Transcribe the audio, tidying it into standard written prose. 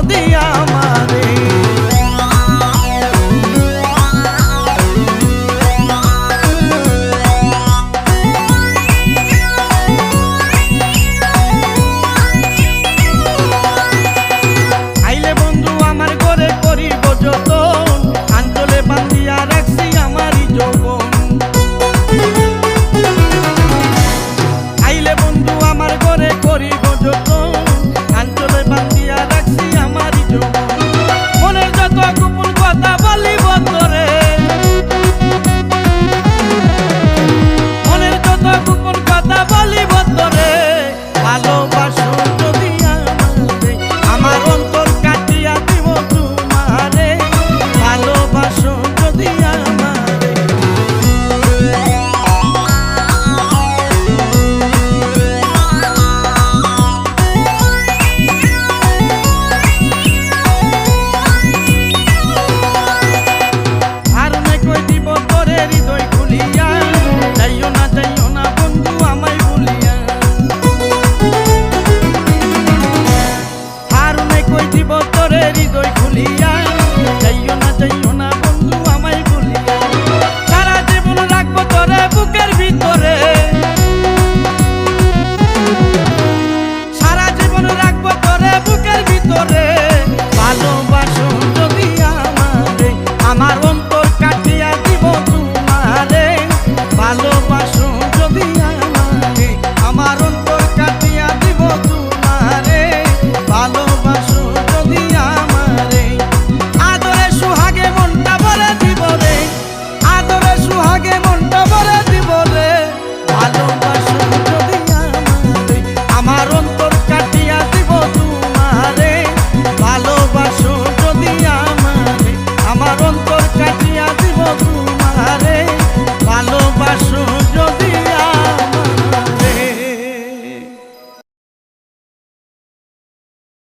যদি আমারে আইলে বন্ধু আমার ঘরে করিব যতন আঞ্চলে বান্ধিয়া রাখছি আমারই যৌবন আইলে বন্ধু আমার ঘরে করিব যতন আঞ্চলে বান্ধিয়া রাখছি আমারই যৌবন মনের যত গোপন কথা বলিব তোরে মনের যত গোপন কথা বলিব তোরে ভালোবাসো যদি আমারে আমার অন্তর কাটিয়া দিব তোমারে ভালোবাসো যদি আমারে আর নাই কই দিব তোরে হৃদয় খুলিয়া যাইও না বন্ধু আমায় ভুলিয়া আর নাই কই দিব তোরে হৃদয় খুলিয়া যাইও না